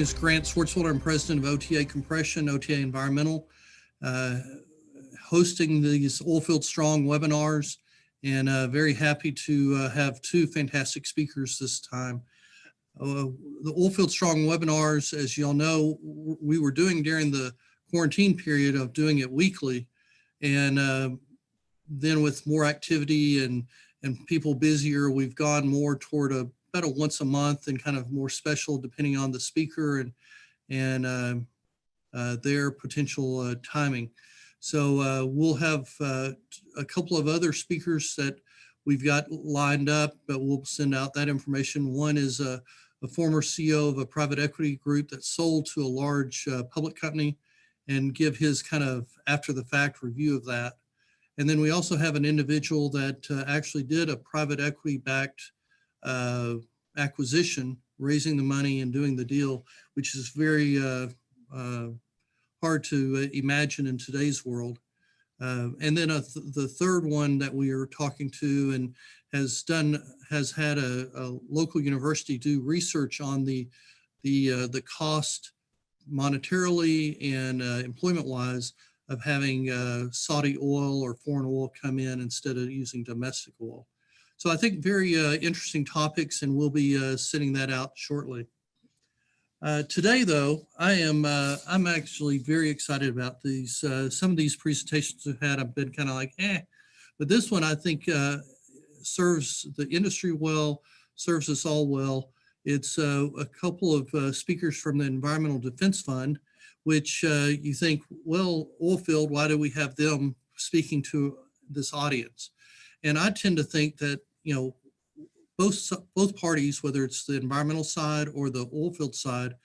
is Grant Swartzwelder. I'm president of OTA Compression, OTA Environmental, hosting these Oilfield Strong webinars, and very happy to have two fantastic speakers this time. The Oilfield Strong webinars, as you all know, we were doing during the quarantine period of doing it weekly, and then with more activity and people busier, we've gone more toward about a once a month and kind of more special depending on the speaker and their potential timing. So we'll have a couple of other speakers that we've got lined up, but we'll send out that information. One is a former CEO of a private equity group that sold to a large public company, and give his kind of after the fact review of that. And then we also have an individual that actually did a private equity backed acquisition, raising the money and doing the deal, which is very hard to imagine in today's world. And then the third one that we are talking to and has had a local university do research on the cost monetarily and employment wise of having Saudi oil or foreign oil come in instead of using domestic oil. So I think very interesting topics, and we'll be sending that out shortly. Today, though, I'm actually very excited about these. Some of these presentations we've had, I've been kind of like, but this one I think serves the industry well, serves us all well. It's a couple of speakers from the Environmental Defense Fund, which you think, well, oilfield, why do we have them speaking to this audience? And I tend to think that, you know, both parties, whether it's the environmental side or the oilfield side,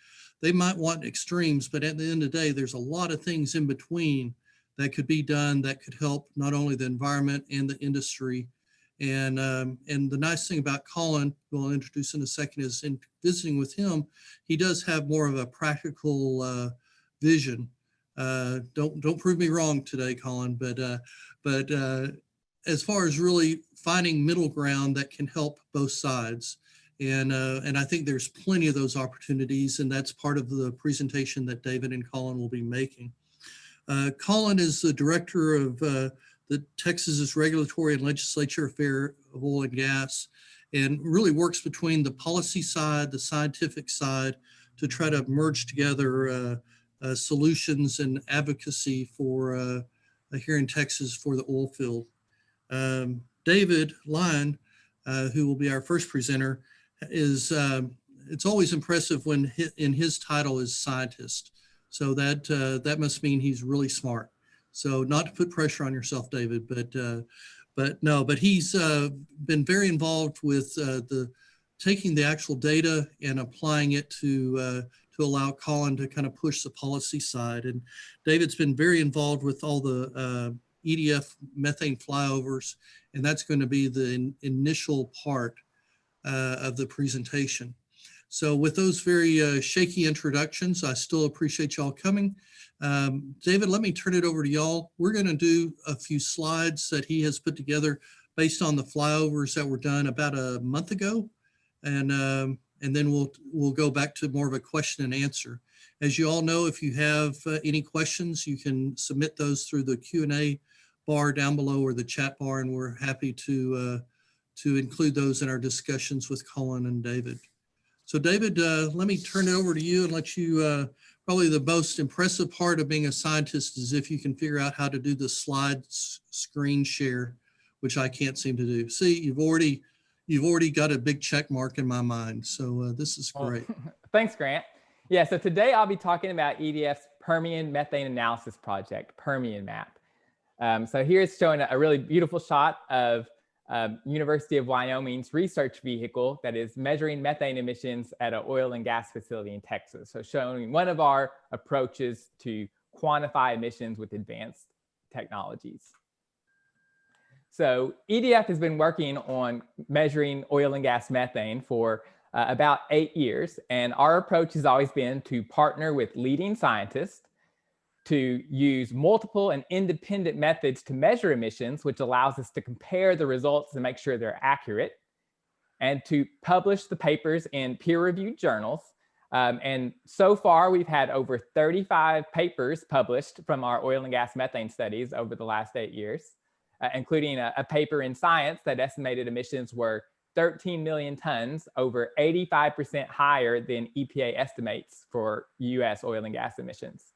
they might want extremes, but at the end of the day, there's a lot of things in between that could be done that could help not only the environment and the industry. And the nice thing about Colin, who I'll introduce in a second, is in visiting with him, he does have more of a practical vision. Don't prove me wrong today, Colin, but as far as really finding middle ground that can help both sides. And I think there's plenty of those opportunities, and that's part of the presentation that David and Colin will be making. Colin is the director of the Texas's Regulatory and Legislature Affair of Oil and Gas, and really works between the policy side, the scientific side, to try to merge together solutions and advocacy for here in Texas for the oil field. David Lyon, who will be our first presenter, is it's always impressive when in his title is scientist. So that must mean he's really smart. So not to put pressure on yourself, David, but he's been very involved with taking the actual data and applying it to allow Colin to kind of push the policy side. And David's been very involved with all the EDF methane flyovers, and that's going to be the initial part of the presentation. So with those very shaky introductions, I still appreciate y'all coming. David, let me turn it over to y'all. We're going to do a few slides that he has put together based on the flyovers that were done about a month ago, and then we'll go back to more of a question and answer. As you all know, if you have any questions, you can submit those through the Q&A bar down below or the chat bar, and we're happy to include those in our discussions with Colin and David. So David, let me turn it over to you and let you, probably the most impressive part of being a scientist is if you can figure out how to do the slide screen share, which I can't seem to do. See, you've already got a big check mark in my mind. So this is great. Thanks, Grant. Yeah, so today I'll be talking about EDF's Permian Methane Analysis Project, Permian Map. So here it's showing a really beautiful shot of University of Wyoming's research vehicle that is measuring methane emissions at an oil and gas facility in Texas. So showing one of our approaches to quantify emissions with advanced technologies. So EDF has been working on measuring oil and gas methane for about 8 years. And our approach has always been to partner with leading scientists to use multiple and independent methods to measure emissions, which allows us to compare the results and make sure they're accurate, and to publish the papers in peer-reviewed journals And so far, we've had over 35 papers published from our oil and gas methane studies over the last 8 years, including a paper in Science that estimated emissions were 13 million tons, over 85% higher than EPA estimates for US oil and gas emissions.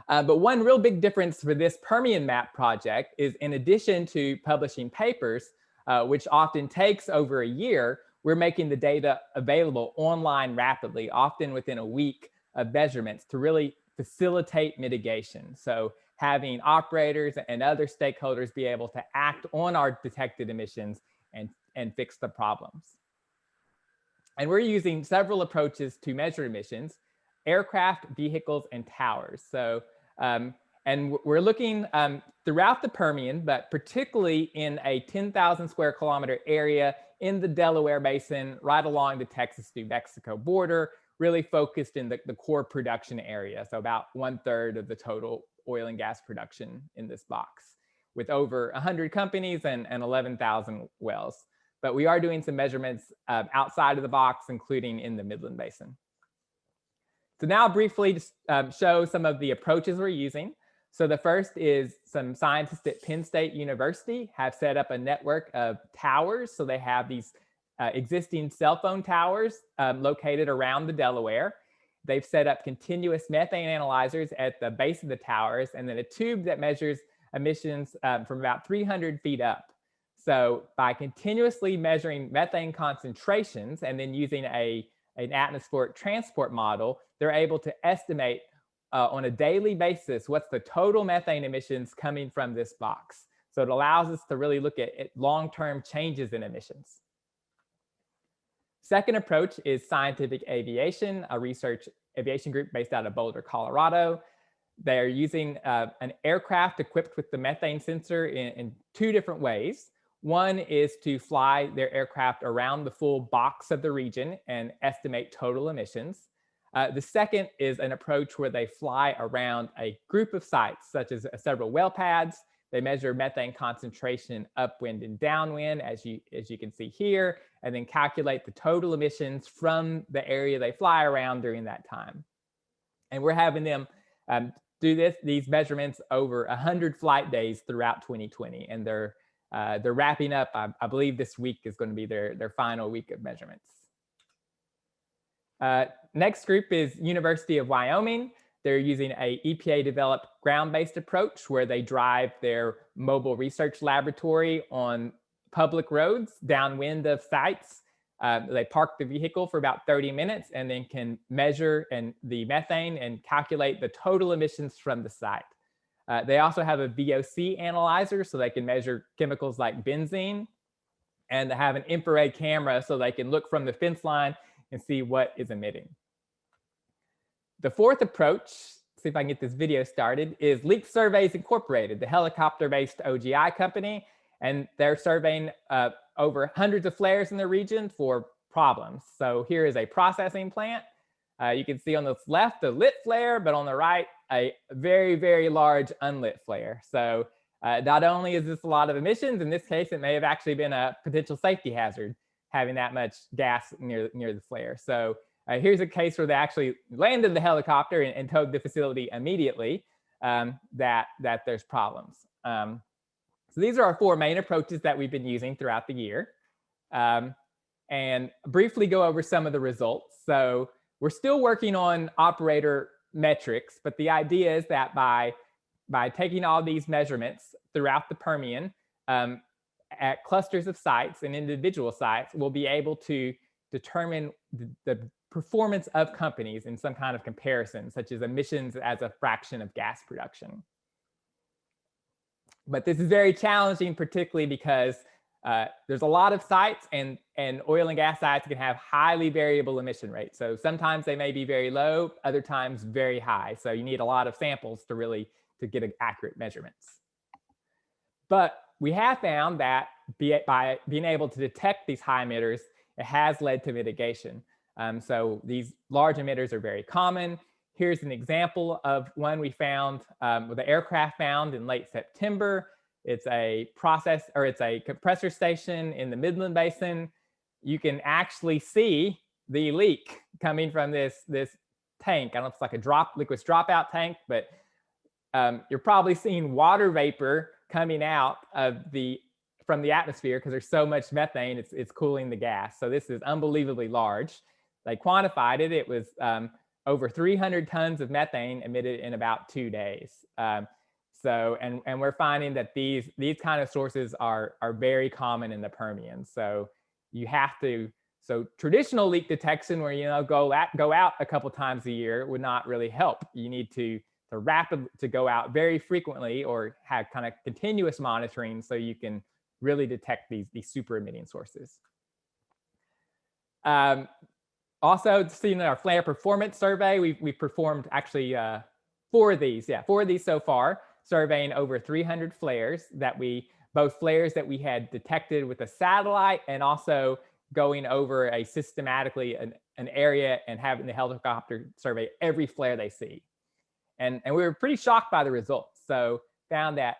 But one real big difference for this Permian map project is, in addition to publishing papers, which often takes over a year, we're making the data available online rapidly, often within a week of measurements, to really facilitate mitigation. So having operators and other stakeholders be able to act on our detected emissions and fix the problems. And we're using several approaches to measure emissions: aircraft, vehicles, and towers. So, and we're looking throughout the Permian, but particularly in a 10,000 square kilometer area in the Delaware Basin, right along the Texas-New Mexico border, really focused in the core production area. So about 1/3 of the total oil and gas production in this box, with over 100 companies and 11,000 wells. But we are doing some measurements outside of the box, including in the Midland Basin. So now briefly to show some of the approaches we're using. So the first is some scientists at Penn State University have set up a network of towers. So they have these existing cell phone towers located around the Delaware. They've set up continuous methane analyzers at the base of the towers, and then a tube that measures emissions from about 300 feet up. So by continuously measuring methane concentrations and then using an atmospheric transport model, they're able to estimate on a daily basis what's the total methane emissions coming from this box. So it allows us to really look at long-term changes in emissions. Second approach is Scientific Aviation, a research aviation group based out of Boulder, Colorado. They're using an aircraft equipped with the methane sensor in two different ways. One is to fly their aircraft around the full box of the region and estimate total emissions. The second is an approach where they fly around a group of sites, such as several well pads. They measure methane concentration upwind and downwind, as you can see here, and then calculate the total emissions from the area they fly around during that time. And we're having them do these measurements over 100 flight days throughout 2020, and they're wrapping up. I believe this week is going to be their final week of measurements. Next group is University of Wyoming. They're using a EPA-developed ground-based approach where they drive their mobile research laboratory on public roads downwind of sites. They park the vehicle for about 30 minutes and then can measure the methane and calculate the total emissions from the site. They also have a VOC analyzer, so they can measure chemicals like benzene, and they have an infrared camera so they can look from the fence line and see what is emitting. The fourth approach, see if I can get this video started, is Leak Surveys Incorporated, the helicopter-based OGI company, and they're surveying over hundreds of flares in the region for problems. So here is a processing plant. You can see on the left a lit flare, but on the right, a very, very large unlit flare. So not only is this a lot of emissions, in this case, it may have actually been a potential safety hazard having that much gas near the flare. So here's a case where they actually landed the helicopter and told the facility immediately that there's problems. So these are our four main approaches that we've been using throughout the year. And briefly go over some of the results. So we're still working on operator metrics, but the idea is that by taking all these measurements throughout the Permian at clusters of sites and individual sites, we'll be able to determine the performance of companies in some kind of comparison, such as emissions as a fraction of gas production. But this is very challenging, particularly because there's a lot of sites, and oil and gas sites can have highly variable emission rates. So sometimes they may be very low, other times very high. So you need a lot of samples to get accurate measurements. But we have found that by being able to detect these high emitters, it has led to mitigation. So these large emitters are very common. Here's an example of one we found, the aircraft found in late September. It's a compressor station in the Midland Basin. You can actually see the leak coming from this tank. I don't know if it's like a liquid dropout tank, but you're probably seeing water vapor coming out from the atmosphere because there's so much methane, it's cooling the gas. So this is unbelievably large. They quantified it. It was over 300 tons of methane emitted in about 2 days. And we're finding that these kind of sources are very common in the Permian. So you have to, so traditional leak detection where, you know, go out a couple times a year would not really help. You need to go out very frequently or have kind of continuous monitoring so you can really detect these super emitting sources. Also, seeing our flare performance survey, we performed actually 4 of these so far, surveying over 300 flares both flares that we had detected with a satellite and also going over systematically an area and having the helicopter survey every flare they see. And we were pretty shocked by the results. So found that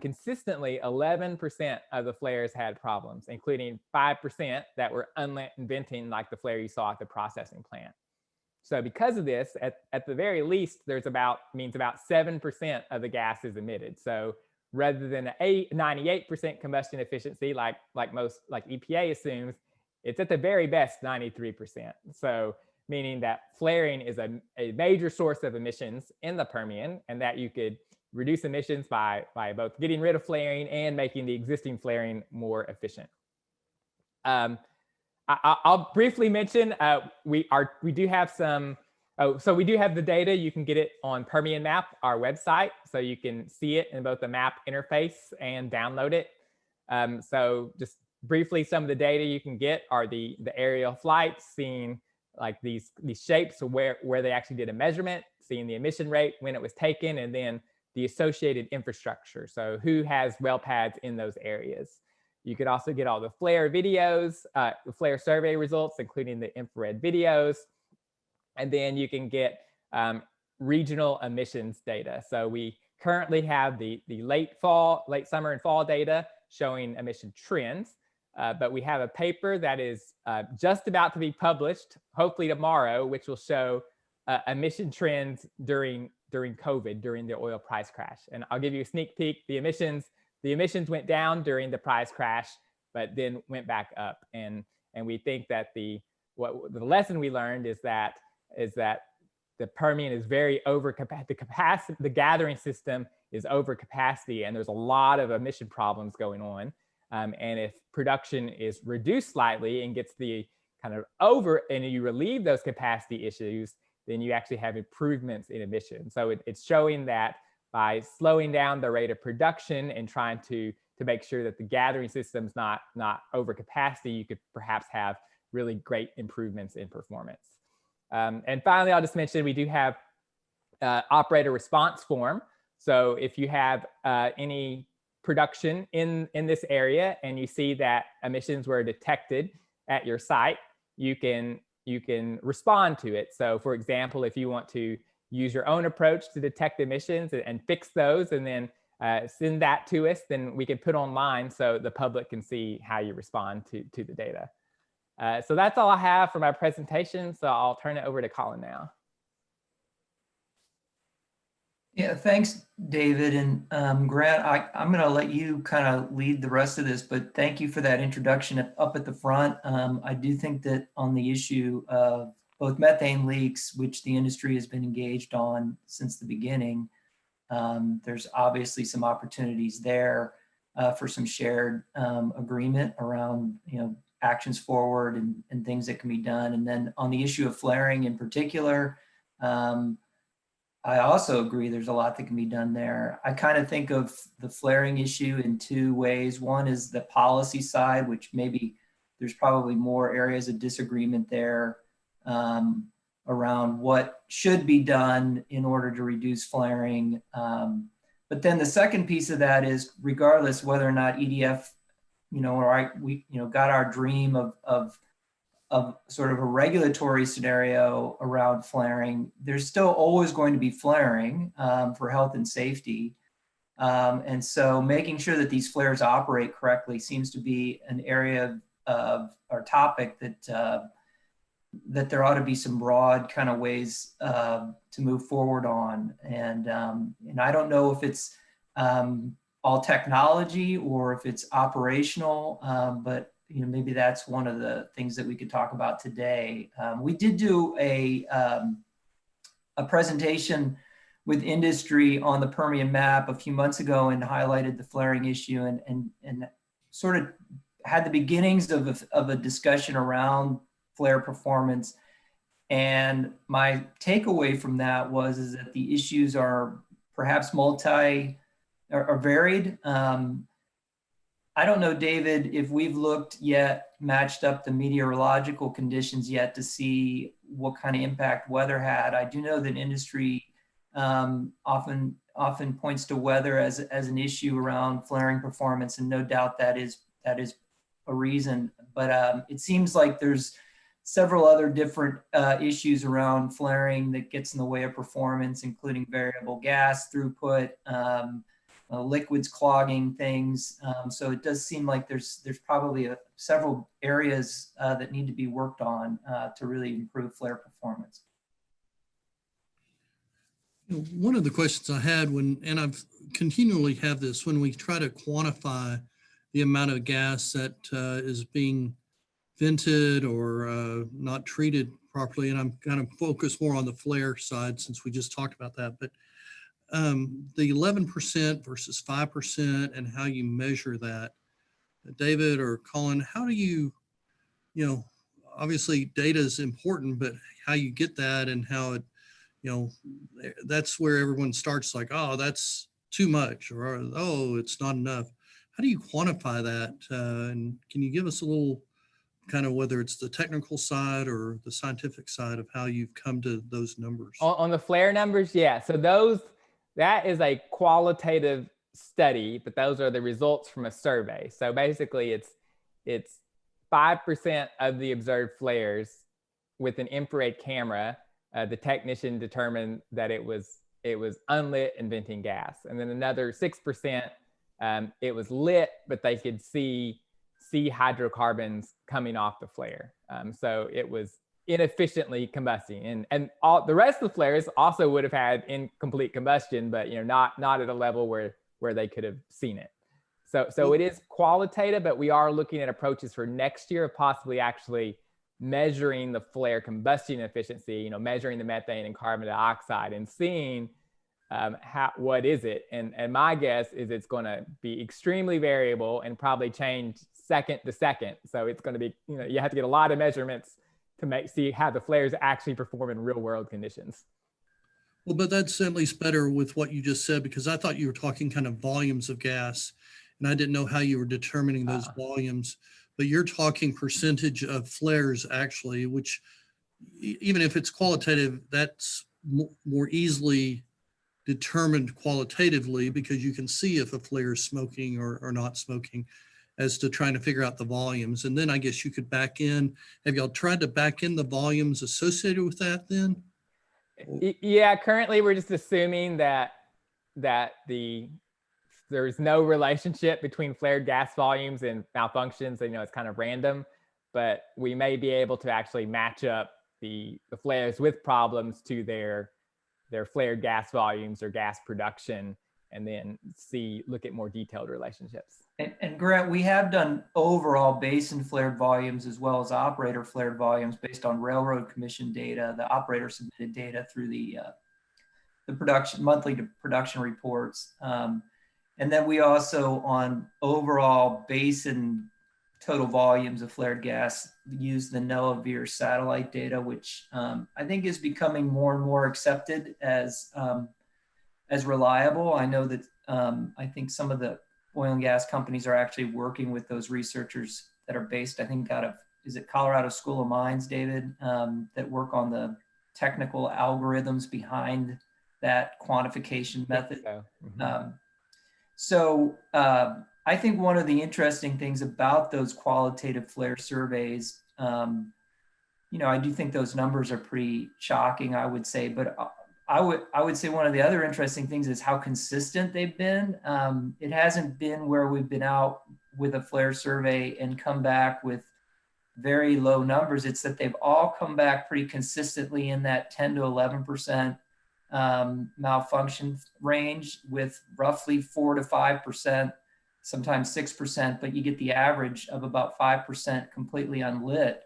consistently 11% of the flares had problems, including 5% that were unventing, like the flare you saw at the processing plant. So because of this, at the very least, means about 7% of the gas is emitted. So rather than a 98% combustion efficiency, like EPA assumes, it's at the very best 93%. So meaning that flaring is a major source of emissions in the Permian, and that you could reduce emissions by both getting rid of flaring and making the existing flaring more efficient. I'll briefly mention we do have some. So we do have the data. You can get it on Permian Map, our website, so you can see it in both the map interface and download it. So just briefly, some of the data you can get are the aerial flights, seeing like these shapes where they actually did a measurement, seeing the emission rate when it was taken, and then the associated infrastructure. So who has well pads in those areas. You could also get all the flare videos, the flare survey results, including the infrared videos. And then you can get regional emissions data. So we currently have the late summer and fall data showing emission trends. But we have a paper that is just about to be published, hopefully tomorrow, which will show emission trends during COVID, during the oil price crash. And I'll give you a sneak peek. The emissions went down during the price crash, but then went back up. And we think that the lesson we learned is that the Permian is very the gathering system is over capacity, and there's a lot of emission problems going on. And if production is reduced slightly and gets the kind of over, and you relieve those capacity issues, then you actually have improvements in emissions. So it's showing that by slowing down the rate of production and trying to make sure that the gathering system's not over capacity, you could perhaps have really great improvements in performance. And finally, I'll just mention we do have operator response form. So if you have any production in this area and you see that emissions were detected at your site, you can respond to it. So for example, if you want to use your own approach to detect emissions and fix those, and then send that to us, then we can put online so the public can see how you respond to the data. So that's all I have for my presentation. So I'll turn it over to Colin now. Yeah, thanks, David. And Grant, I'm going to let you kind of lead the rest of this, but thank you for that introduction up at the front. I do think that on the issue of both methane leaks, which the industry has been engaged on since the beginning, there's obviously some opportunities there for some shared agreement around, actions forward and things that can be done. And then on the issue of flaring in particular, I also agree there's a lot that can be done there. I kind of think of the flaring issue in 2 ways. One is the policy side, which maybe there's probably more areas of disagreement there around what should be done in order to reduce flaring. But then the second piece of that is, regardless whether or not EDF, we got our dream of sort of a regulatory scenario around flaring, there's still always going to be flaring for health and safety. And so making sure that these flares operate correctly seems to be an area of our topic that that there ought to be some broad kind of ways to move forward on. And I don't know if it's all technology or if it's operational, but maybe that's one of the things that we could talk about today. We did do a presentation with industry on the Permian map a few months ago and highlighted the flaring issue and sort of had the beginnings of a discussion around flare performance. And my takeaway from that is that the issues are perhaps varied. I don't know, David, if we've matched up the meteorological conditions yet to see what kind of impact weather had. I do know that industry often points to weather as an issue around flaring performance, and no doubt that is a reason. But it seems like there's several other different issues around flaring that gets in the way of performance, including variable gas throughput, liquids clogging things. So it does seem like there's probably several areas that need to be worked on to really improve flare performance. One of the questions I had and I've continually have this, when we try to quantify the amount of gas that is being vented or not treated properly, and I'm kind of focused more on the flare side since we just talked about that, but the 11% versus 5% and how you measure that, David or Colin, how do you obviously data is important, but how you get that and how it, that's where everyone starts like, oh, that's too much, or oh, it's not enough. How do you quantify that? And can you give us a little kind of, whether it's the technical side or the scientific side of how you've come to those numbers? On the flare numbers, yeah. So that is a qualitative study, but those are the results from a survey. So basically it's 5% of the observed flares with an infrared camera. The technician determined that it was unlit and venting gas. And then another 6%, it was lit, but they could see hydrocarbons coming off the flare. So it was inefficiently combusting, and all the rest of the flares also would have had incomplete combustion, but not at a level where they could have seen it. So it is qualitative, but we are looking at approaches for next year of possibly actually measuring the flare combustion efficiency, measuring the methane and carbon dioxide and seeing what is it. And my guess is it's going to be extremely variable and probably change second to second. So it's going to be, you have to get a lot of measurements to see how the flares actually perform in real world conditions. Well, but that's at least better with what you just said, because I thought you were talking kind of volumes of gas, and I didn't know how you were determining those volumes, but you're talking percentage of flares actually, which even if it's qualitative, that's more easily determined qualitatively because you can see if a flare is smoking or not smoking, as to trying to figure out the volumes. And then I guess you could back in. Have y'all tried to back in the volumes associated with that then? Yeah, currently we're just assuming that there's no relationship between flared gas volumes and malfunctions. It's kind of random, but we may be able to actually match up the flares with problems to their flared gas volumes or gas production, and then look at more detailed relationships. And Grant, we have done overall basin flared volumes as well as operator flared volumes based on Railroad Commission data, the operator submitted data through the monthly production reports. And then we also, on overall basin total volumes of flared gas, use the NOAA satellite data, which I think is becoming more and more accepted as reliable. I know that I think some of the oil and gas companies are actually working with those researchers that are based, I think, out of, is it Colorado School of Mines, David, that work on the technical algorithms behind that quantification method. So I think one of the interesting things about those qualitative flare surveys, I do think those numbers are pretty shocking, I would say, but I would say one of the other interesting things is how consistent they've been. It hasn't been where we've been out with a flare survey and come back with very low numbers. It's that they've all come back pretty consistently in that 10 to 11% malfunction range, with roughly 4 to 5%, sometimes 6%, but you get the average of about 5% completely unlit.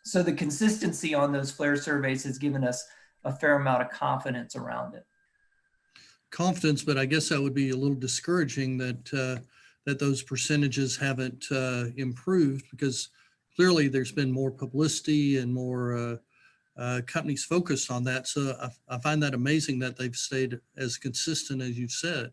So the consistency on those flare surveys has given us a fair amount of confidence around it. Confidence, but I guess that would be a little discouraging that that those percentages haven't improved, because clearly there's been more publicity and more companies focused on that. So I find that amazing that they've stayed as consistent as you've said.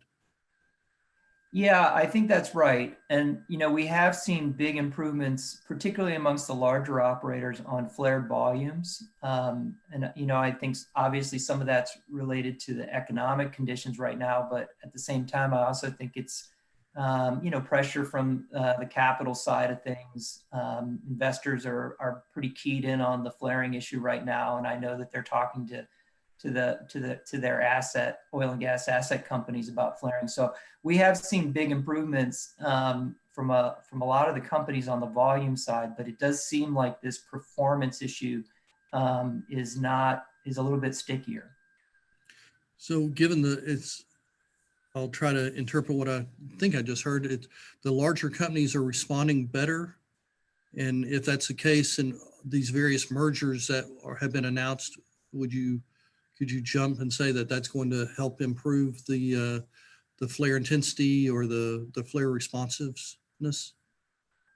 Yeah, I think that's right. And, we have seen big improvements, particularly amongst the larger operators, on flared volumes. And, I think obviously some of that's related to the economic conditions right now, but at the same time, I also think it's, pressure from the capital side of things. Investors are pretty keyed in on the flaring issue right now. And I know that they're talking to their oil and gas asset companies about flaring. So we have seen big improvements from a lot of the companies on the volume side, but it does seem like this performance issue is a little bit stickier. So I'll try to interpret what I think I just heard. The larger companies are responding better. And if that's the case, in these various mergers that have been announced, could you jump and say that that's going to help improve the flare intensity or the flare responsiveness?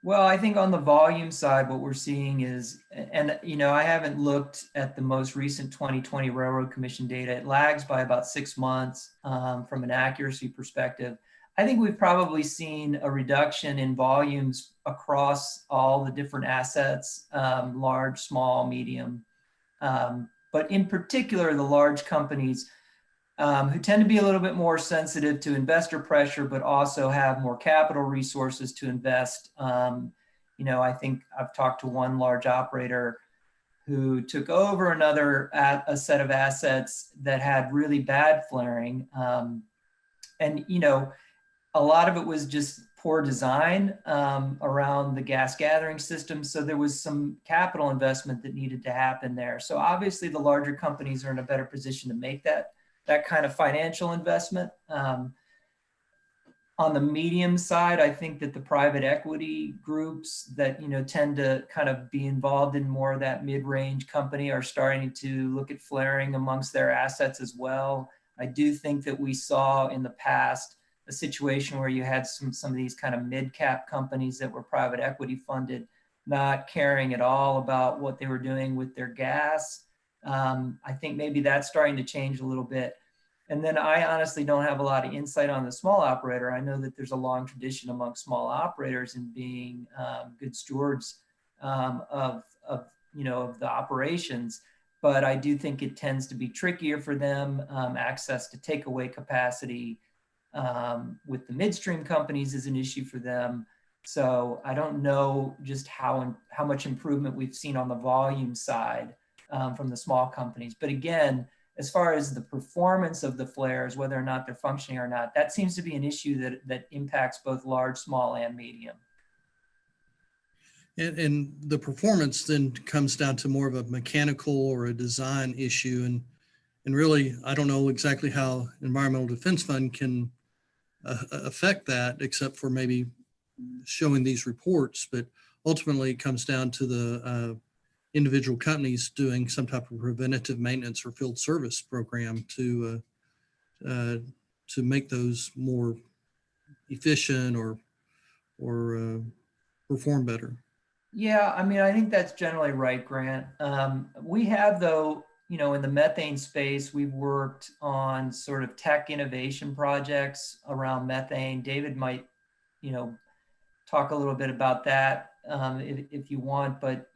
Well, I think on the volume side, what we're seeing is, and I haven't looked at the most recent 2020 Railroad Commission data. It lags by about 6 months from an accuracy perspective. I think we've probably seen a reduction in volumes across all the different assets, large, small, medium. But in particular, the large companies who tend to be a little bit more sensitive to investor pressure, but also have more capital resources to invest. I think I've talked to one large operator who took over a set of assets that had really bad flaring. And a lot of it was just poor design around the gas gathering system. So there was some capital investment that needed to happen there. So obviously the larger companies are in a better position to make that kind of financial investment. On the medium side, I think that the private equity groups that tend to kind of be involved in more of that mid-range company are starting to look at flaring amongst their assets as well. I do think that we saw in the past a situation where you had some of these kind of mid-cap companies that were private equity funded, not caring at all about what they were doing with their gas. I think maybe that's starting to change a little bit. And then I honestly don't have a lot of insight on the small operator. I know that there's a long tradition among small operators in being good stewards of the operations, but I do think it tends to be trickier for them. Access to takeaway capacity with the midstream companies is an issue for them. So I don't know just how much improvement we've seen on the volume side from the small companies. But again, as far as the performance of the flares, whether or not they're functioning or not, that seems to be an issue that impacts both large, small, and medium. And the performance then comes down to more of a mechanical or a design issue. And really, I don't know exactly how Environmental Defense Fund can affect that, except for maybe showing these reports. But ultimately, it comes down to the individual companies doing some type of preventative maintenance or field service program to make those more efficient or perform better. Yeah, I mean, I think that's generally right, Grant. We have, though, in the methane space, we've worked on sort of tech innovation projects around methane. David might, talk a little bit about that if you want, but,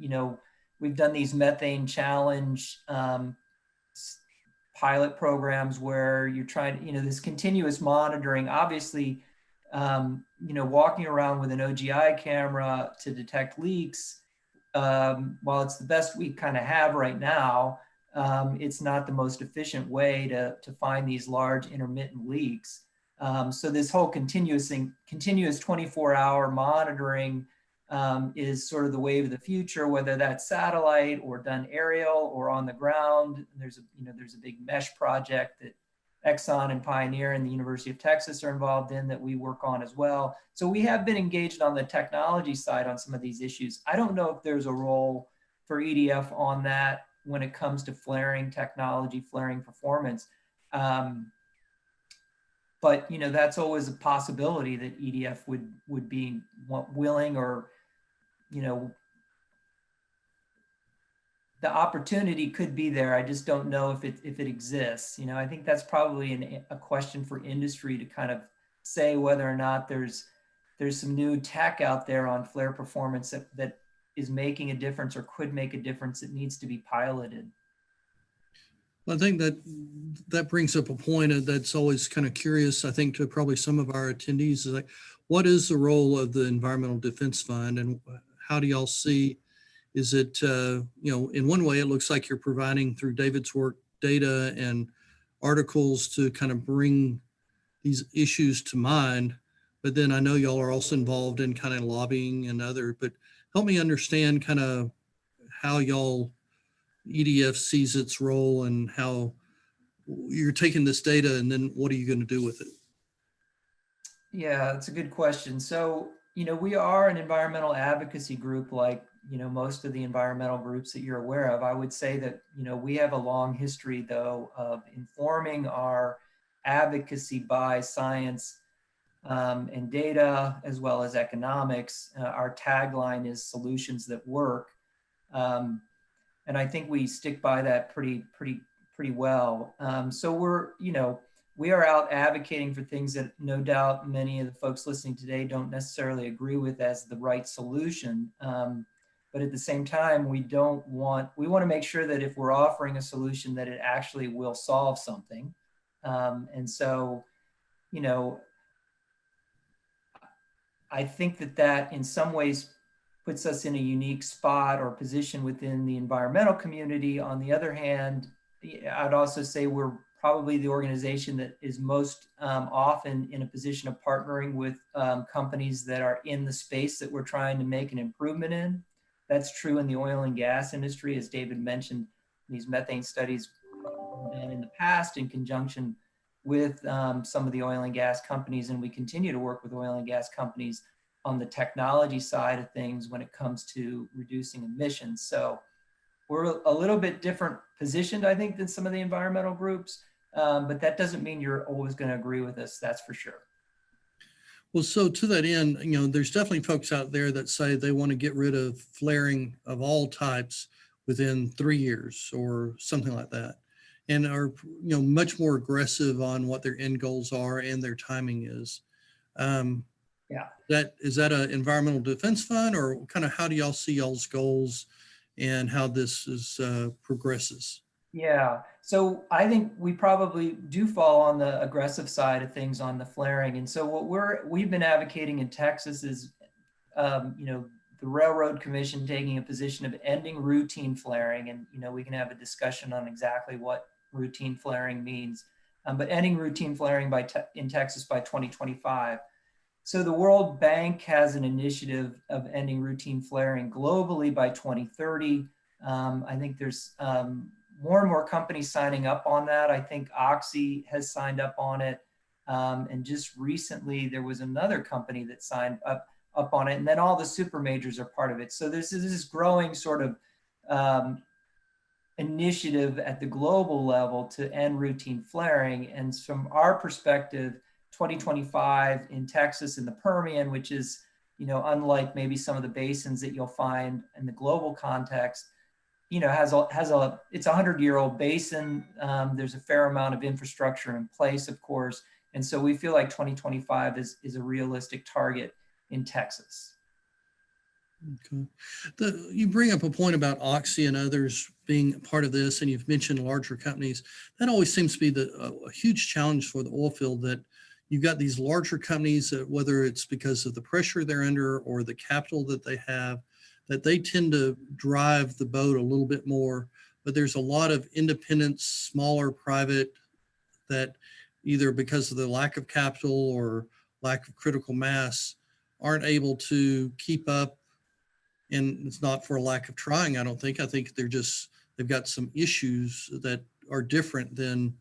we've done these methane challenge pilot programs where you're trying, this continuous monitoring, obviously, walking around with an OGI camera to detect leaks, while it's the best we kind of have right now, it's not the most efficient way to find these large intermittent leaks. So this whole continuous 24-hour monitoring is sort of the wave of the future, whether that's satellite or done aerial or on the ground. There's a big mesh project that Exxon and Pioneer and the University of Texas are involved in that we work on as well. So we have been engaged on the technology side on some of these issues. I don't know if there's a role for EDF on that when it comes to flaring technology, flaring performance. But that's always a possibility that EDF would be willing, or the opportunity could be there. I just don't know if it exists. I think that's probably a question for industry to kind of say whether or not there's some new tech out there on flare performance that is making a difference or could make a difference that needs to be piloted. I think that brings up a point that's always kind of curious, I think, to probably some of our attendees, is like, what is the role of the Environmental Defense Fund, and how do y'all see? Is it, in one way, it looks like you're providing, through David's work, data and articles to kind of bring these issues to mind. But then I know y'all are also involved in kind of lobbying and but help me understand kind of how EDF sees its role, and how you're taking this data, and then what are you going to do with it? Yeah, that's a good question. So, we are an environmental advocacy group, like, most of the environmental groups that you're aware of. I would say that, we have a long history, though, of informing our advocacy by science and data, as well as economics. Our tagline is solutions that work. And I think we stick by that pretty well. So we are out advocating for things that no doubt many of the folks listening today don't necessarily agree with as the right solution. But at the same time, we want to make sure that if we're offering a solution, that it actually will solve something. And so, I think that in some ways puts us in a unique spot or position within the environmental community. On the other hand, I'd also say we're probably the organization that is most often in a position of partnering with companies that are in the space that we're trying to make an improvement in. That's true in the oil and gas industry. As David mentioned, these methane studies done in the past in conjunction with some of the oil and gas companies, and we continue to work with oil and gas companies on the technology side of things when it comes to reducing emissions. So we're a little bit different positioned, I think, than some of the environmental groups, but that doesn't mean you're always going to agree with us, that's for sure. Well, so to that end, there's definitely folks out there that say they want to get rid of flaring of all types within 3 years or something like that, and are, much more aggressive on what their end goals are and their timing is. Yeah. Is that an environmental defense fund, or kind of how do y'all see y'all's goals and how this progresses? Yeah, so I think we probably do fall on the aggressive side of things on the flaring. And so what we've been advocating in Texas is, the Railroad Commission taking a position of ending routine flaring. And, we can have a discussion on exactly what routine flaring means, but ending routine flaring in Texas by 2025. So the World Bank has an initiative of ending routine flaring globally by 2030. I think there's more and more companies signing up on that. I think Oxy has signed up on it. And just recently, there was another company that signed up on it. And then all the super majors are part of it. So this is this growing sort of initiative at the global level to end routine flaring. And from our perspective, 2025 in Texas in the Permian, which is, unlike maybe some of the basins that you'll find in the global context, it's a 100-year-old basin. There's a fair amount of infrastructure in place, of course. And so we feel like 2025 is a realistic target in Texas. Okay. You bring up a point about Oxy and others being part of this, and you've mentioned larger companies. That always seems to be a huge challenge for the oil field, that you've got these larger companies that, whether it's because of the pressure they're under or the capital that they have, that they tend to drive the boat a little bit more. But there's a lot of independent, smaller, private, that either because of the lack of capital or lack of critical mass aren't able to keep up And it's not for a lack of trying, I don't think. I think they've got some issues that are different than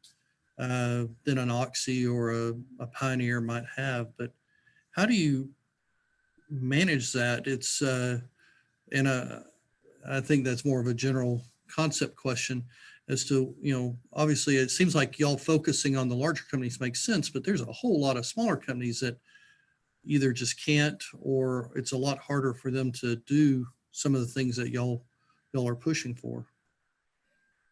an Oxy or a Pioneer might have. But how do you manage that? And I think that's more of a general concept question as to, obviously it seems like y'all focusing on the larger companies makes sense, but there's a whole lot of smaller companies that either just can't, or it's a lot harder for them to do some of the things that y'all are pushing for.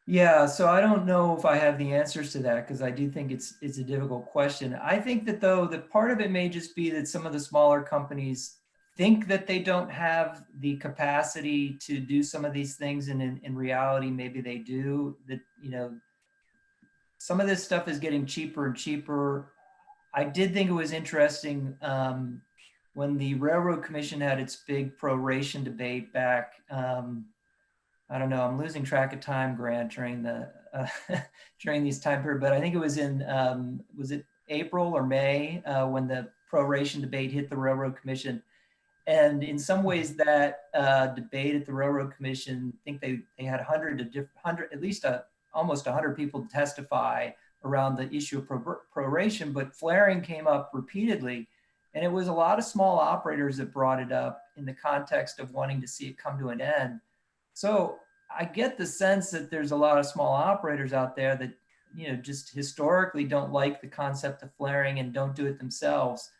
Yeah, so I don't know if I have the answers to that, because I do think it's a difficult question. I think that, though, that part of it may just be that some of the smaller companies think that they don't have the capacity to do some of these things, and in reality maybe they do. That, some of this stuff is getting cheaper and cheaper. I did think it was interesting when the Railroad Commission had its big proration debate back. I don't know, I'm losing track of time, Grant, during the during these time period, but I think it was in, was it April or May, when the proration debate hit the Railroad Commission. And in some ways that debate at the Railroad Commission, I think they had at least almost 100 people testify around the issue of proration, but flaring came up repeatedly. And it was a lot of small operators that brought it up in the context of wanting to see it come to an end. So I get the sense that there's a lot of small operators out there that, just historically don't like the concept of flaring and don't do it themselves.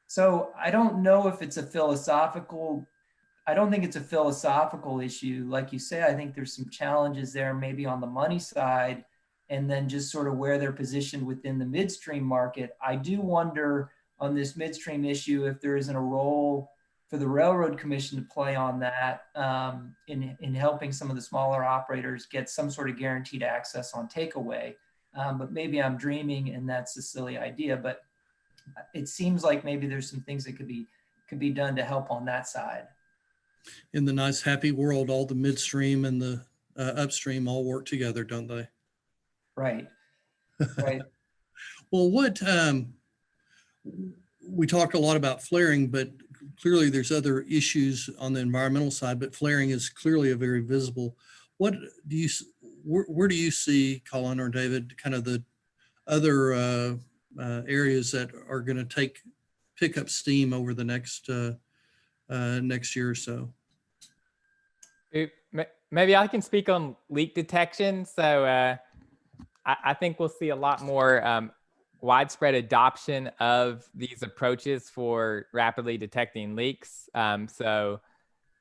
So I don't know if it's I don't think it's a philosophical issue. Like you say, I think there's some challenges there, maybe on the money side, and then just sort of where they're positioned within the midstream market. I do wonder on this midstream issue if there isn't a role for the Railroad Commission to play on that, in helping some of the smaller operators get some sort of guaranteed access on takeaway. But maybe I'm dreaming and that's a silly idea, but it seems like maybe there's some things that could be done to help on that side. In the nice happy world, all the midstream and the upstream all work together, don't they? Right. Right. Well, we talked a lot about flaring, but clearly there's other issues on the environmental side, but flaring is clearly a very visible. Where do you see, Colin or David, kind of the other areas that are going to pick up steam over the next year or so? Maybe I can speak on leak detection. So I think we'll see a lot more widespread adoption of these approaches for rapidly detecting leaks. So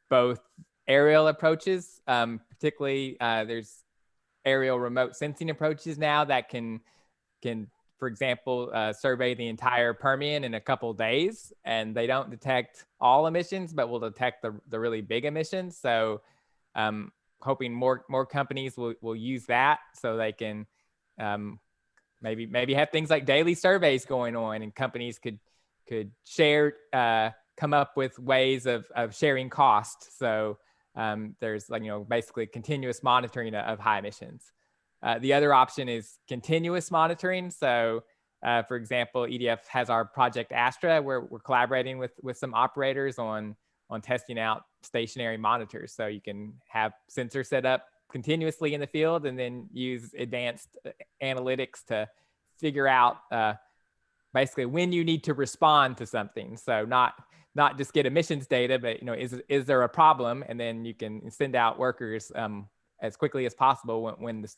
both aerial approaches, particularly there's aerial remote sensing approaches now that can for example, survey the entire Permian in a couple of days, and they don't detect all emissions, but will detect the really big emissions. So hoping more companies will use that, so they can maybe have things like daily surveys going on, and companies could share, come up with ways of sharing costs. So there's basically continuous monitoring of high emissions. The other option is continuous monitoring. So for example, EDF has our project Astra, where we're collaborating with some operators on testing out stationary monitors. So you can have sensors set up continuously in the field and then use advanced analytics to figure out basically when you need to respond to something. So not just get emissions data, but is there a problem? And then you can send out workers as quickly as possible when the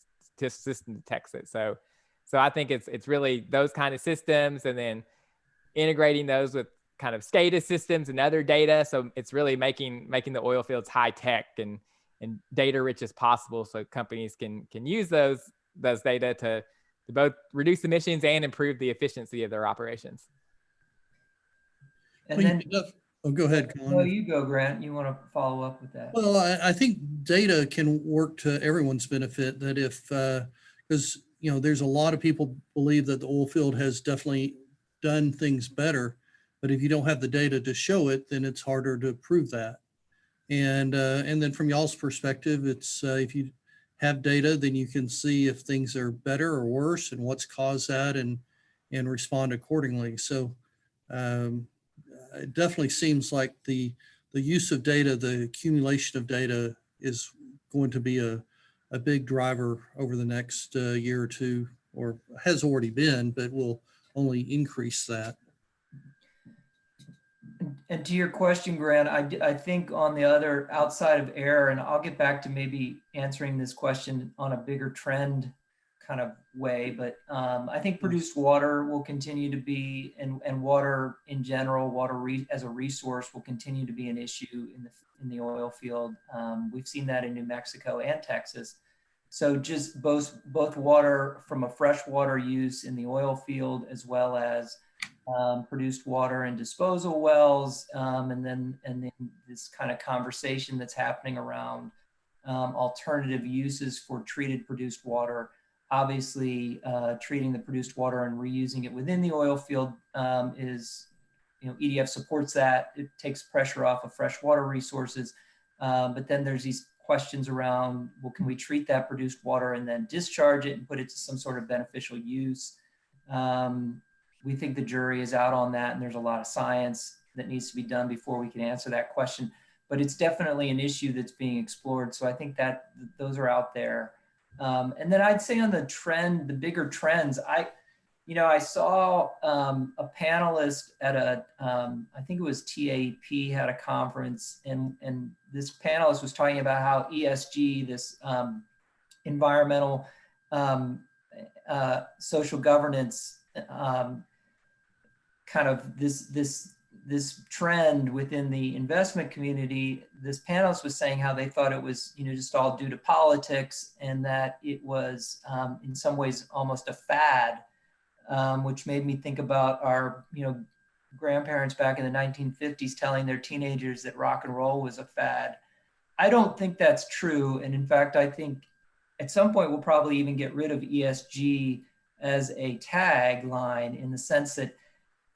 system detects it. So I think it's really those kind of systems, and then integrating those with kind of SCADA systems and other data. So it's really making the oil fields high tech and data rich as possible, so companies can use those data to both reduce emissions and improve the efficiency of their operations. And then, go ahead, Colin. No, you go, Grant. You want to follow up with that? Well, I think data can work to everyone's benefit. That because there's a lot of people believe that the oil field has definitely done things better, but if you don't have the data to show it, then it's harder to prove that. And then from y'all's perspective, it's if you have data, then you can see if things are better or worse and what's caused that, and respond accordingly. So it definitely seems like the use of data, the accumulation of data is going to be a big driver over the next year or two, or has already been, but will only increase that. And to your question, Grant, I think on the other outside of air, and I'll get back to maybe answering this question on a bigger trend kind of way, but I think produced water will continue to be, and water in general, as a resource will continue to be an issue in the oil field. We've seen that in New Mexico and Texas. So just both water from a freshwater use in the oil field, as well as produced water and disposal wells, and then this kind of conversation that's happening around alternative uses for treated produced water. Obviously, treating the produced water and reusing it within the oil field is, EDF supports that. It takes pressure off of freshwater resources. But then there's these questions around, well, can we treat that produced water and then discharge it and put it to some sort of beneficial use? We think the jury is out on that, and there's a lot of science that needs to be done before we can answer that question. But it's definitely an issue that's being explored. So I think that those are out there. And then I'd say on the trend, the bigger trends, I saw a panelist at I think it was TAP had a conference, and this panelist was talking about how ESG, this environmental, social governance, kind of this trend within the investment community. This panelist was saying how they thought it was, just all due to politics, and that it was in some ways almost a fad, which made me think about our, grandparents back in the 1950s telling their teenagers that rock and roll was a fad. I don't think that's true. And in fact, I think at some point we'll probably even get rid of ESG as a tagline, in the sense that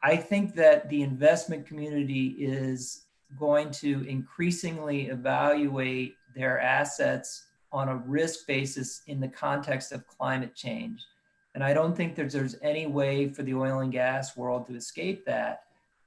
I think that the investment community is going to increasingly evaluate their assets on a risk basis in the context of climate change. And I don't think there's any way for the oil and gas world to escape that.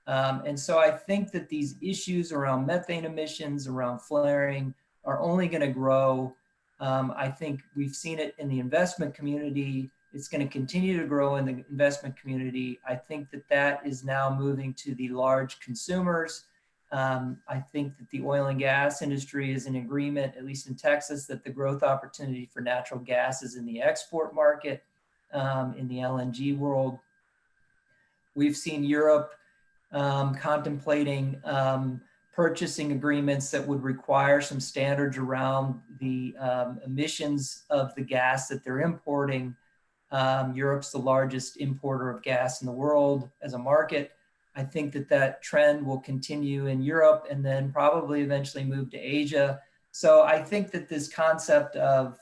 And so I think that these issues around methane emissions, around flaring, are only going to grow. I think we've seen it in the investment community. It's going to continue to grow in the investment community. I think that is now moving to the large consumers. I think that the oil and gas industry is in agreement, at least in Texas, that the growth opportunity for natural gas is in the export market, in the LNG world. We've seen Europe contemplating purchasing agreements that would require some standards around the emissions of the gas that they're importing. Europe's the largest importer of gas in the world as a market. I think that trend will continue in Europe, and then probably eventually move to Asia. So I think that this concept of,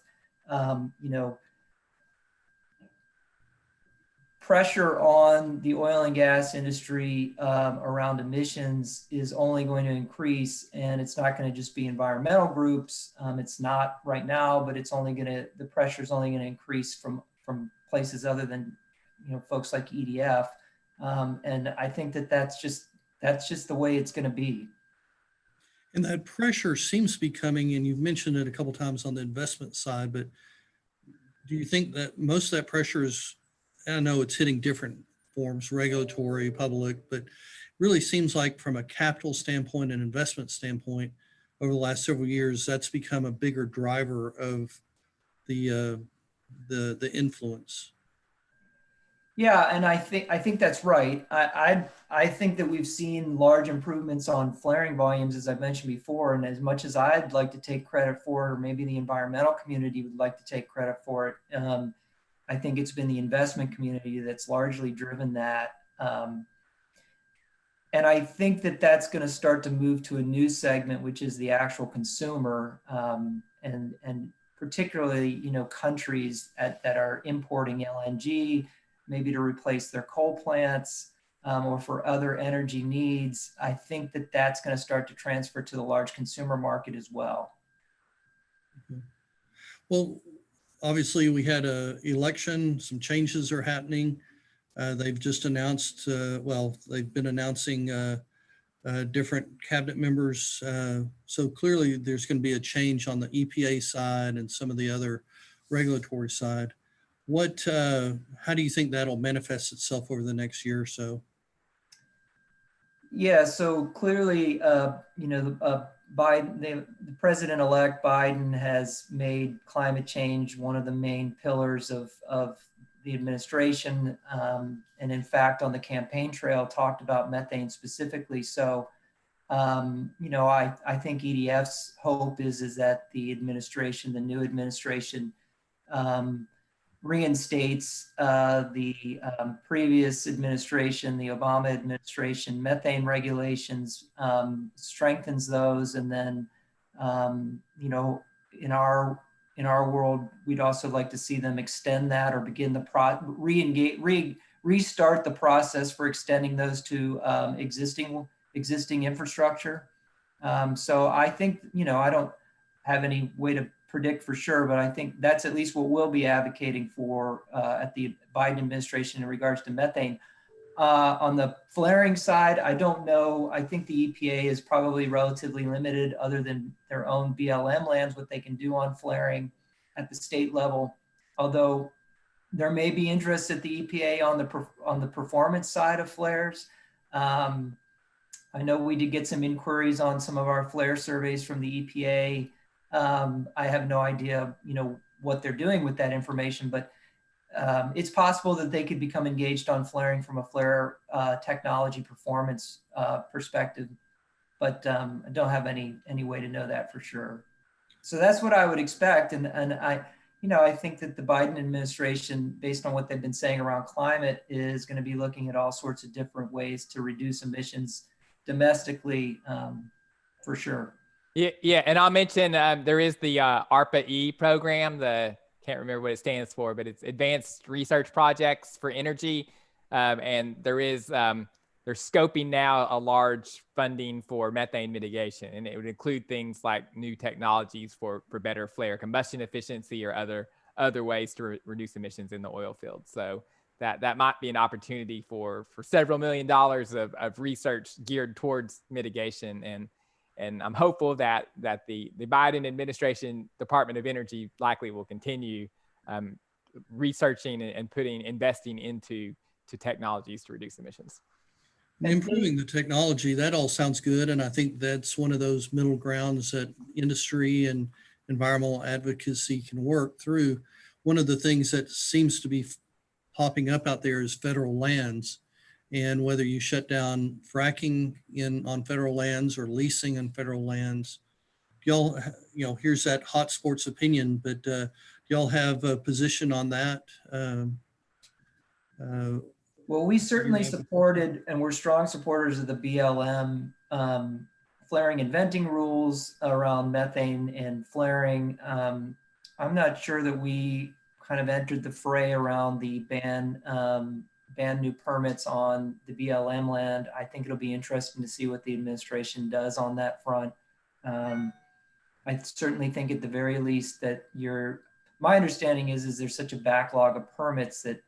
pressure on the oil and gas industry around emissions is only going to increase, and it's not going to just be environmental groups. It's not right now, but the pressure is only going to increase from places other than, folks like EDF. And I think that's just the way it's going to be. And that pressure seems to be coming, and you've mentioned it a couple of times on the investment side, but do you think that most of that pressure is, I know it's hitting different forms, regulatory, public, but really seems like from a capital standpoint and investment standpoint, over the last several years, that's become a bigger driver of the influence. Yeah, and I think that's right. I think that we've seen large improvements on flaring volumes, as I've mentioned before, and as much as I'd like to take credit for it, or maybe the environmental community would like to take credit for it, I think it's been the investment community that's largely driven that. And I think that's going to start to move to a new segment, which is the actual consumer, and particularly, countries that are importing LNG, maybe to replace their coal plants, or for other energy needs. I think that's going to start to transfer to the large consumer market as well. Mm-hmm. Well, obviously we had an election, some changes are happening. They've just announced, they've been announcing different cabinet members. So clearly there's going to be a change on the EPA side and some of the other regulatory side. How do you think that'll manifest itself over the next year or so? Yeah, so clearly, Biden, the president-elect Biden has made climate change one of the main pillars of the administration, and in fact, on the campaign trail, talked about methane specifically. So, I think EDF's hope is that the new administration, reinstates the previous administration, the Obama administration, methane regulations, strengthens those, and then in our world, we'd also like to see them extend that or begin the restart the process for extending those to existing infrastructure. So I think I don't have any way to predict for sure, but I think that's at least what we'll be advocating for at the Biden administration in regards to methane. On the flaring side, I don't know. I think the EPA is probably relatively limited, other than their own BLM lands, what they can do on flaring at the state level. Although there may be interest at the EPA on the performance side of flares. I know we did get some inquiries on some of our flare surveys from the EPA. I have no idea, what they're doing with that information, but it's possible that they could become engaged on flaring from a flare technology performance perspective, but I don't have any way to know that for sure. So that's what I would expect, and I think that the Biden administration, based on what they've been saying around climate, is going to be looking at all sorts of different ways to reduce emissions domestically, for sure. Yeah, and I'll mention there is the ARPA-E program. Can't remember what it stands for, but it's Advanced Research Projects for Energy, and they're scoping now a large funding for methane mitigation, and it would include things like new technologies for better flare combustion efficiency or other ways to reduce emissions in the oil field. So that might be an opportunity for several $1 million of research geared towards mitigation. And I'm hopeful that the Biden administration Department of Energy likely will continue researching and investing into technologies to reduce emissions. Improving the technology, that all sounds good. And I think that's one of those middle grounds that industry and environmental advocacy can work through. One of the things that seems to be popping up out there is federal lands, and whether you shut down fracking on federal lands or leasing on federal lands. Y'all, here's that hot sports opinion, but y'all have a position on that? Well, we certainly supported, and we're strong supporters of the BLM flaring and venting rules around methane and flaring. I'm not sure that we kind of entered the fray around the ban new permits on the BLM land. I think it'll be interesting to see what the administration does on that front. I certainly think at the very least that my understanding is there's such a backlog of permits that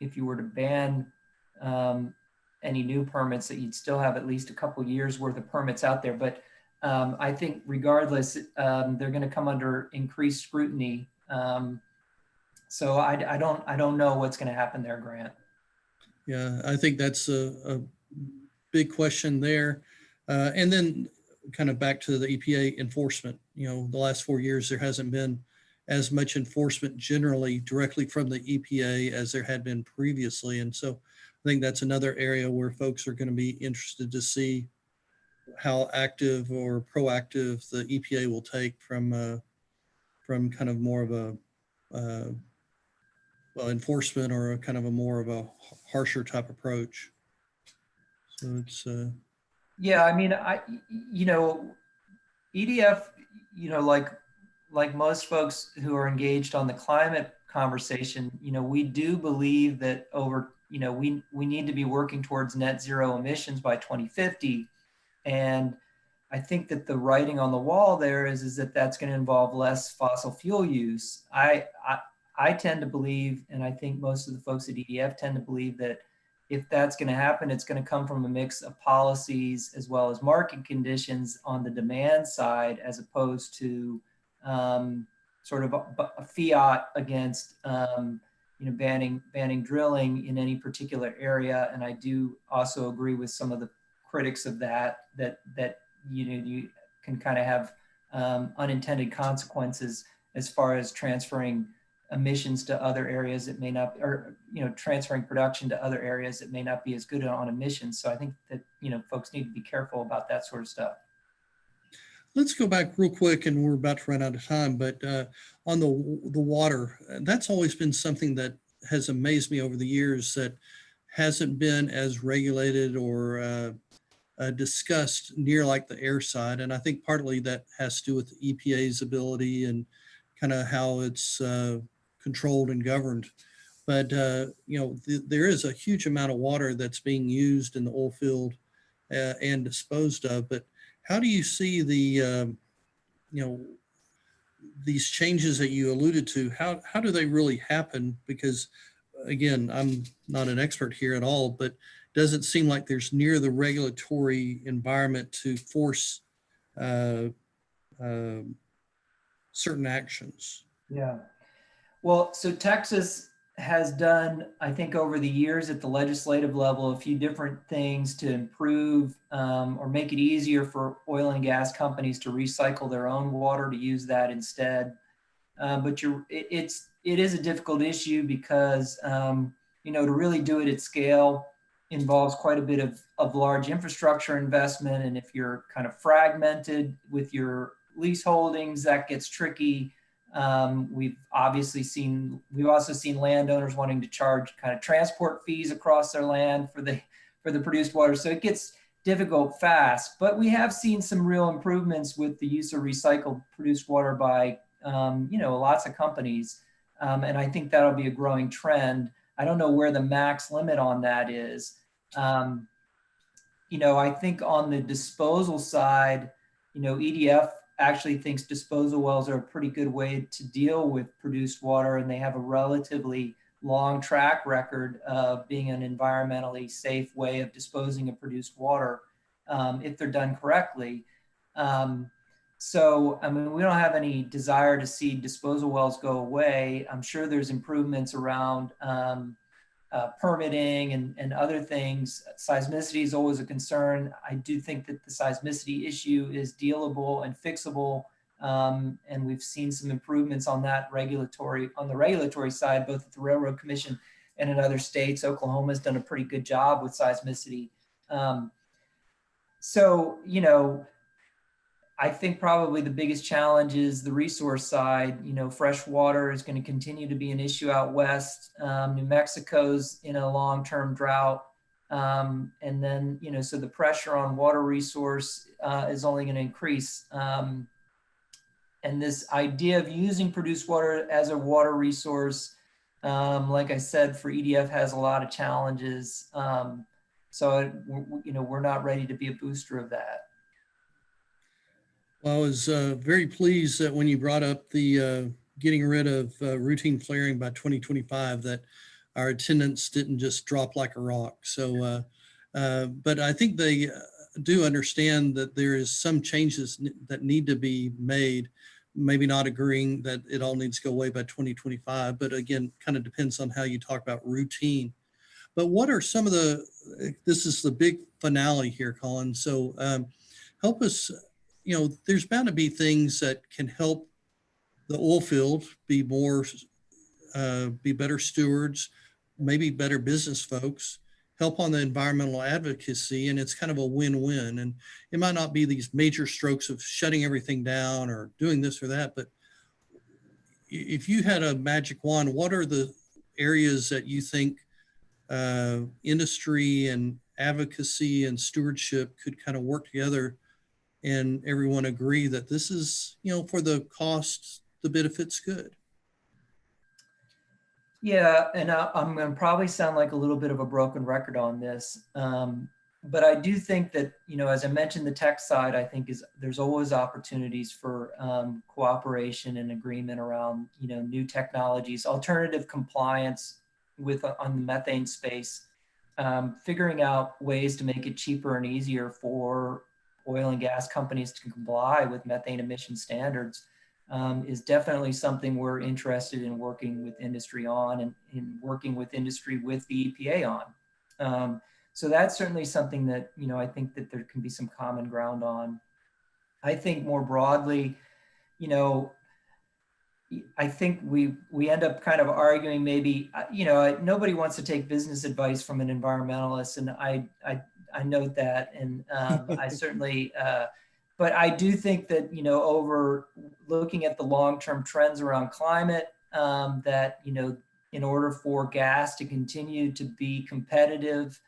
if you were to ban any new permits, that you'd still have at least a couple years worth of permits out there. But I think regardless, they're going to come under increased scrutiny. So I don't know what's going to happen there, Grant. Yeah, I think that's a big question there. And then kind of back to the EPA enforcement, the last 4 years, there hasn't been as much enforcement generally directly from the EPA as there had been previously. And so I think that's another area where folks are going to be interested to see how active or proactive the EPA will take from kind of more of a enforcement or a kind of a more of a harsher type approach. So it's yeah, I mean, EDF, like most folks who are engaged on the climate conversation, we do believe that we need to be working towards net zero emissions by 2050. And I think that the writing on the wall there is that that's going to involve less fossil fuel use. I tend to believe, and I think most of the folks at EDF tend to believe, that if that's going to happen, it's going to come from a mix of policies as well as market conditions on the demand side, as opposed to sort of a fiat against banning drilling in any particular area. And I do also agree with some of the critics of that you can kind of have unintended consequences as far as transferring emissions to other areas that may not, or transferring production to other areas that may not be as good on emissions. So I think that folks need to be careful about that sort of stuff. Let's go back real quick, and we're about to run out of time, but on the water, that's always been something that has amazed me over the years, that hasn't been as regulated or discussed near like the air side. And I think partly that has to do with the EPA's ability and kind of how it's controlled and governed. But there is a huge amount of water that's being used in the oil field and disposed of. But how do you see the these changes that you alluded to? How do they really happen? Because again, I'm not an expert here at all, but doesn't seem like there's near the regulatory environment to force certain actions. Yeah. Well, so Texas has done, I think, over the years at the legislative level, a few different things to improve or make it easier for oil and gas companies to recycle their own water, to use that instead. But it is a difficult issue because, to really do it at scale involves quite a bit of large infrastructure investment. And if you're kind of fragmented with your lease holdings, that gets tricky. We've also seen landowners wanting to charge kind of transport fees across their land for the produced water. So it gets difficult fast, but we have seen some real improvements with the use of recycled produced water by, lots of companies. And I think that'll be a growing trend. I don't know where the max limit on that is. I think on the disposal side, EDF actually thinks disposal wells are a pretty good way to deal with produced water, and they have a relatively long track record of being an environmentally safe way of disposing of produced water if they're done correctly. So, we don't have any desire to see disposal wells go away. I'm sure there's improvements around permitting and other things. Seismicity is always a concern. I do think that the seismicity issue is dealable and fixable. And we've seen some improvements on the regulatory side, both at the Railroad Commission and in other states. Oklahoma's done a pretty good job with seismicity. I think probably the biggest challenge is the resource side. Fresh water is going to continue to be an issue out west. New Mexico's in a long-term drought. And then, so the pressure on water resource is only going to increase. And this idea of using produced water as a water resource, like I said, for EDF has a lot of challenges. So, we're not ready to be a booster of that. Well, I was very pleased that when you brought up the getting rid of routine flaring by 2025, that our attendance didn't just drop like a rock. So, but I think they do understand that there is some changes that need to be made, maybe not agreeing that it all needs to go away by 2025, but again, kind of depends on how you talk about routine. But what are some of this is the big finale here, Colin. So help us, there's bound to be things that can help the oil field be better stewards, maybe better business folks, help on the environmental advocacy, and it's kind of a win-win. And it might not be these major strokes of shutting everything down or doing this or that, but if you had a magic wand, what are the areas that you think industry and advocacy and stewardship could kind of work together and everyone agree that this is, for the cost, the benefit's good? Yeah, and I'm going to probably sound like a little bit of a broken record on this, but I do think that, as I mentioned, the tech side, I think there's always opportunities for cooperation and agreement around, new technologies, alternative compliance on the methane space. figuring out ways to make it cheaper and easier for oil and gas companies to comply with methane emission standards is definitely something we're interested in working with industry on, and in working with industry with the EPA on. So that's certainly something that, you know, I think that there can be some common ground on. I think more broadly, you know, I think we end up kind of arguing maybe, you know, nobody wants to take business advice from an environmentalist, and I note that, and I certainly, but I do think that, you know, over looking at the long-term trends around climate, that, you know, in order for gas to continue to be competitive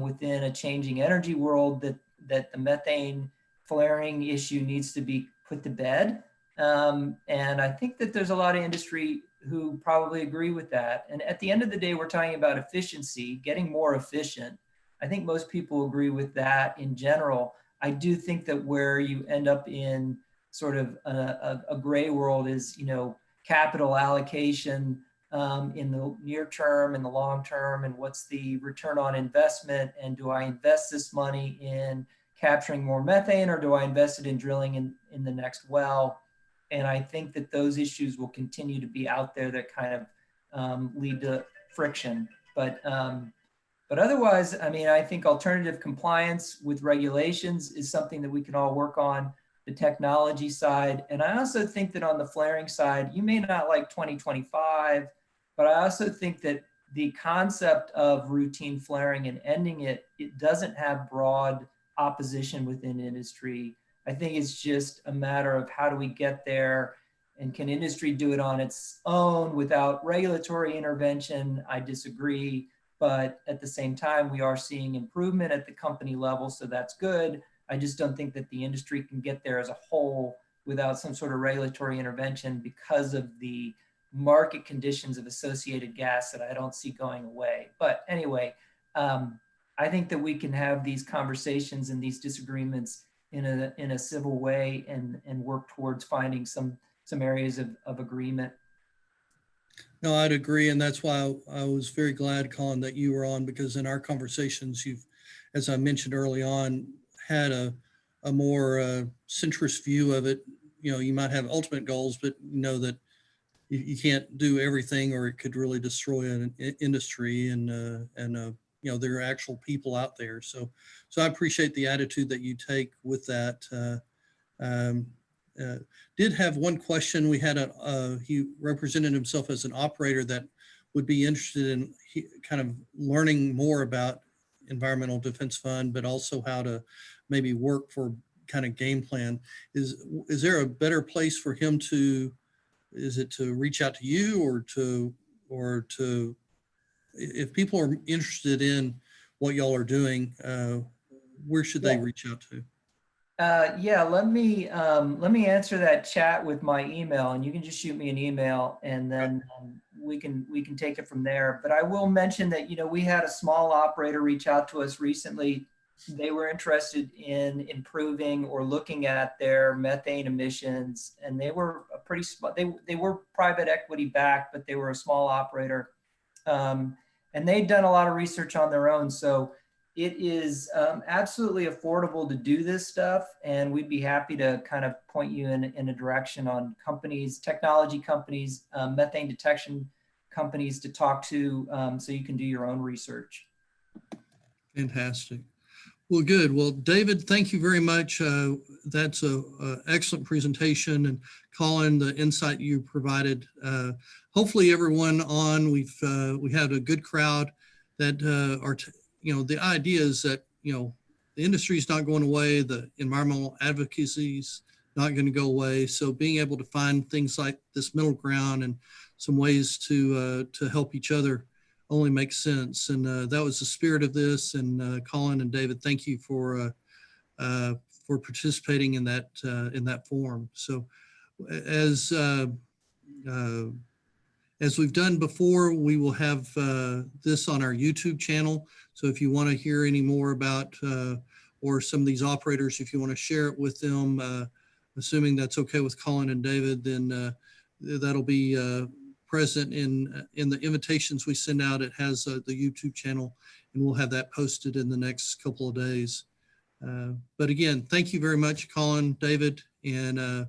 within a changing energy world, that the methane flaring issue needs to be put to bed. And I think that there's a lot of industry who probably agree with that. And at the end of the day, we're talking about efficiency, getting more efficient. I think most people agree with that in general. I do think that where you end up in sort of a gray world is, you know, capital allocation in the near term and the long term, and what's the return on investment, and do I invest this money in capturing more methane, or do I invest it in drilling in the next well? And I think that those issues will continue to be out there that kind of lead to friction. But otherwise, I mean, I think alternative compliance with regulations is something that we can all work on, the technology side. And I also think that on the flaring side, you may not like 2025, but I also think that the concept of routine flaring and ending it, it doesn't have broad opposition within industry. I think it's just a matter of how do we get there, and can industry do it on its own without regulatory intervention? I disagree, but at the same time, we are seeing improvement at the company level, so that's good. I just don't think that the industry can get there as a whole without some sort of regulatory intervention, because of the market conditions of associated gas that I don't see going away. But anyway, I think that we can have these conversations and these disagreements in a civil way, and work towards finding some areas of agreement. No, I'd agree. And that's why I was very glad, Colin, that you were on, because in our conversations, you've, as I mentioned early on, had a more centrist view of it. You know, you might have ultimate goals, but you know that you can't do everything, or it could really destroy an industry. And you know, there are actual people out there. So I appreciate the attitude that you take with that. Did have one question. We had he represented himself as an operator that would be interested in kind of learning more about Environmental Defense Fund, but also how to maybe work for kind of game plan. Is there a better place for him to, is it to reach out to you, or to if people are interested in what y'all are doing, where should they reach out to? Yeah, let me answer that chat with my email, and you can just shoot me an email, and then we can take it from there. But I will mention that, you know, we had a small operator reach out to us recently. They were interested in improving or looking at their methane emissions, and they were a pretty small. They were private equity backed, but they were a small operator, and they'd done a lot of research on their own. So it is absolutely affordable to do this stuff, and we'd be happy to kind of point you in a direction on companies, technology companies, methane detection companies to talk to, so you can do your own research. Fantastic. Well, good. Well, David, thank you very much. That's an excellent presentation, and Colin, the insight you provided. Hopefully, everyone on, we had a good crowd that are. You know, the idea is that, you know, the industry is not going away. The environmental advocacy is not going to go away. So being able to find things like this middle ground and some ways to help each other only makes sense. And that was the spirit of this. And Colin and David, thank you for participating in that forum. So as we've done before, we will have this on our YouTube channel. So if you want to hear any more about, or some of these operators, if you want to share it with them, assuming that's okay with Colin and David, then that'll be present in the invitations we send out. It has the YouTube channel, and we'll have that posted in the next couple of days. But again, thank you very much, Colin, David, and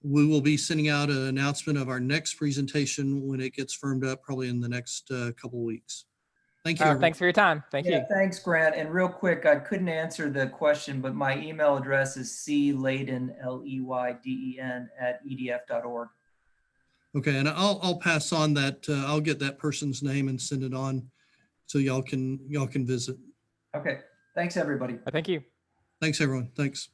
we will be sending out an announcement of our next presentation when it gets firmed up, probably in the next couple of weeks. Thank you. Thanks for your time. Thank you. Thanks, Grant. And real quick, I couldn't answer the question, but my email address is cleyden, Leyden @edf.org. Okay, and I'll pass on that. I'll get that person's name and send it on, so y'all can visit. Okay. Thanks, everybody. Thank you. Thanks, everyone. Thanks.